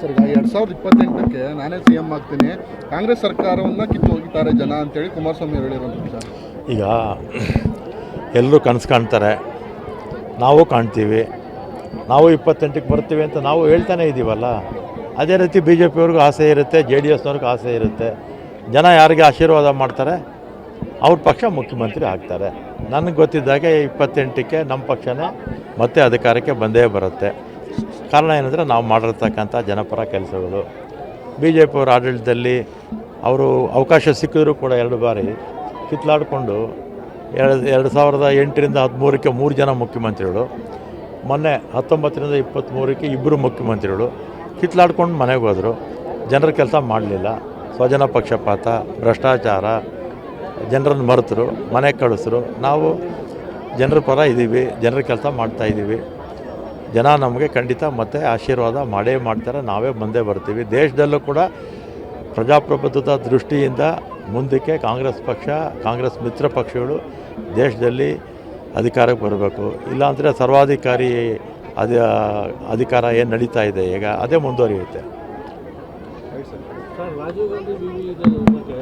Sir, ಈಗ 2028ಕ್ಕೆ ನಾನೇ CM ಆಗ್ತೀನಿ, ಕಾಂಗ್ರೆಸ್ ಸರ್ಕಾರವನ್ನು ಕಿತ್ತು ಹೋಗಿದ್ದಾರೆ ಜನ ಅಂತೇಳಿ ಕುಮಾರಸ್ವಾಮಿ ಹೇಳಿರೋಂಥ ವಿಚಾರ. ಈಗ ಎಲ್ಲರೂ ಕನಸು ಕಾಣ್ತಾರೆ, ನಾವು ಕಾಣ್ತೀವಿ, ನಾವು 28ಕ್ಕೆ ಬರ್ತೀವಿ ಅಂತ ನಾವು ಹೇಳ್ತಾನೆ ಇದ್ದೀವಲ್ಲ. ಅದೇ ರೀತಿ BJP ಅವ್ರಿಗೂ ಆಸೆ ಇರುತ್ತೆ, JDSನವ್ರಿಗೂ ಆಸೆ ಇರುತ್ತೆ. ಜನ ಯಾರಿಗೆ ಆಶೀರ್ವಾದ ಮಾಡ್ತಾರೆ ಅವ್ರ ಪಕ್ಷ ಮುಖ್ಯಮಂತ್ರಿ ಆಗ್ತಾರೆ. ನನಗೆ ಗೊತ್ತಿದ್ದಾಗೆ 28ಕ್ಕೆ ನಮ್ಮ ಪಕ್ಷನೇ ಮತ್ತೆ ಅಧಿಕಾರಕ್ಕೆ ಬಂದೇ ಬರುತ್ತೆ. ಕಾರಣ ಏನಂದರೆ ನಾವು ಮಾಡಿರ್ತಕ್ಕಂಥ ಜನಪರ ಕೆಲಸಗಳು. BJP ಅವರ ಆಡಳಿತದಲ್ಲಿ ಅವರು ಅವಕಾಶ ಸಿಕ್ಕಿದ್ರು ಕೂಡ 2 ಬಾರಿ ಕಿತ್ಲಾಡಿಕೊಂಡು 2008ರಿಂದ 13ಕ್ಕೆ 3 ಜನ ಮುಖ್ಯಮಂತ್ರಿಗಳು, ಮೊನ್ನೆ 19ರಿಂದ 23ಕ್ಕೆ 2 ಮುಖ್ಯಮಂತ್ರಿಗಳು ಕಿತ್ಲಾಡ್ಕೊಂಡು ಮನೆಗೆ ಹೋದರು. ಜನರ ಕೆಲಸ ಮಾಡಲಿಲ್ಲ, ಸ್ವಜನ ಪಕ್ಷಪಾತ, ಭ್ರಷ್ಟಾಚಾರ, ಜನರನ್ನು ಮರೆತರು, ಮನೆಗೆ ಕಳಿಸಿದ್ರು. ನಾವು ಜನರ ಪರ ಇದ್ದೀವಿ, ಜನರ ಕೆಲಸ ಮಾಡ್ತಾಯಿದ್ದೀವಿ. ಜನ ನಮಗೆ ಖಂಡಿತ ಮತ್ತೆ ಆಶೀರ್ವಾದ ಮಾಡೇ ಮಾಡ್ತಾರೆ, ನಾವೇ ಬಂದೇ ಬರ್ತೀವಿ. ದೇಶದಲ್ಲೂ ಕೂಡ ಪ್ರಜಾಪ್ರಭುತ್ವದ ದೃಷ್ಟಿಯಿಂದ ಮುಂದಕ್ಕೆ ಕಾಂಗ್ರೆಸ್ ಪಕ್ಷ, ಕಾಂಗ್ರೆಸ್ ಮಿತ್ರ ಪಕ್ಷಗಳು ದೇಶದಲ್ಲಿ ಅಧಿಕಾರಕ್ಕೆ ಬರಬೇಕು. ಇಲ್ಲಾಂದರೆ ಸರ್ವಾಧಿಕಾರಿ ಅಧಿಕಾರ ಏನು ನಡೀತಾ ಇದೆ ಈಗ ಅದೇ ಮುಂದುವರಿಯುತ್ತೆ. ರಾಜೀವ್ ಗಾಂಧಿ ಬಗ್ಗೆ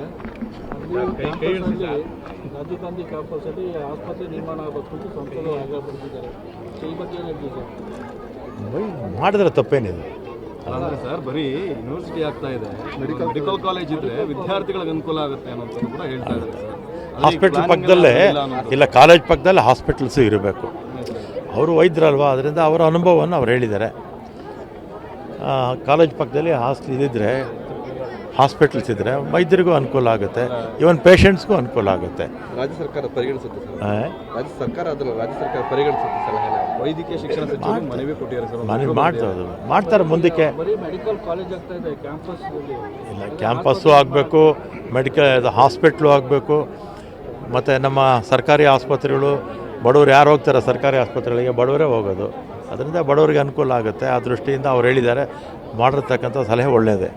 ರಾಜೀವ್ ಗಾಂಧಿ ಕ್ಯಾಂಪಸ್ಸಲ್ಲಿ ಆಸ್ಪತ್ರೆ ನಿರ್ಮಾಣ ಆಗಬೇಕು ಸಂಸದರು ಆಗ್ರಹಪಡಿಸಿದ್ದಾರೆ. ಈ ಬಗ್ಗೆ ಏನು ಹೇಳ್ತೀವಿ ಮಾಡಿದ್ರೆ ತಪ್ಪೇನಿದೆ. ಅಂದರೆ ಸರ್, ಬರೀ ಯೂನಿವರ್ಸಿಟಿ ಆಗ್ತಾ ಇದೆ, ಮೆಡಿಕಲ್ ಕಾಲೇಜ್ ಇದ್ದರೆ ವಿದ್ಯಾರ್ಥಿಗಳಿಗೆ ಅನುಕೂಲ ಆಗುತ್ತೆ ಅನ್ನೋದು ಕೂಡ ಹೇಳ್ತಾ ಇದ್ದಾರೆ ಸರ್. ಹಾಸ್ಪಿಟ್ಲ್ ಪಕ್ಕದಲ್ಲೇ ಇಲ್ಲ, ಕಾಲೇಜ್ ಪಕ್ಕದಲ್ಲೇ ಹಾಸ್ಪಿಟಲ್ಸು ಇರಬೇಕು. ಅವರು ವೈದ್ಯರಲ್ವಾ, ಅದರಿಂದ ಅವರ ಅನುಭವವನ್ನು ಅವ್ರು ಹೇಳಿದ್ದಾರೆ. ಕಾಲೇಜ್ ಪಕ್ಕದಲ್ಲಿ ಇದ್ದಿದ್ರೆ, ಹಾಸ್ಪಿಟಲ್ಸ್ ಇದ್ದರೆ ವೈದ್ಯರಿಗೂ ಅನುಕೂಲ ಆಗುತ್ತೆ, ಇವನ್ ಪೇಷಂಟ್ಸ್ಗೂ ಅನುಕೂಲ ಆಗುತ್ತೆ. ರಾಜ್ಯ ಸರ್ಕಾರ ಪರಿಗಣಿಸುತ್ತೆ ಸರ್. ರಾಜ್ಯ ಸರ್ಕಾರ ಅದಲ್ಲ, ರಾಜ್ಯ ಸರ್ಕಾರ ಪರಿಗಣಿಸುತ್ತೆ ಸಲಹೆ. ವೈದ್ಯಕೀಯ ಶಿಕ್ಷಣ ಸಚಿವರು ಮನವಿ ಕೊಟ್ಟಿದ್ದಾರೆ ಸರ್. ಮನವಿ ಮಾಡ್ತಾರೆ ಮುಂದಕ್ಕೆ. ಮೆಡಿಕಲ್ ಕಾಲೇಜ್ ಆಗ್ತಾ ಇದೆ, ಕ್ಯಾಂಪಸ್ ಇಲ್ಲ, ಕ್ಯಾಂಪಸ್ಸು ಆಗಬೇಕು, ಹಾಸ್ಪಿಟ್ಲು ಆಗಬೇಕು. ಮತ್ತು ನಮ್ಮ ಸರ್ಕಾರಿ ಆಸ್ಪತ್ರೆಗಳು, ಬಡವರು ಯಾರು ಹೋಗ್ತಾರೆ ಸರ್ಕಾರಿ ಆಸ್ಪತ್ರೆಗಳಿಗೆ, ಬಡವರೇ ಹೋಗೋದು. ಅದರಿಂದ ಬಡವರಿಗೆ ಅನುಕೂಲ ಆಗುತ್ತೆ. ಆ ದೃಷ್ಟಿಯಿಂದ ಅವ್ರು ಹೇಳಿದ್ದಾರೆ, ಮಾಡಿರ್ತಕ್ಕಂಥ ಸಲಹೆ ಒಳ್ಳೆಯದೇ.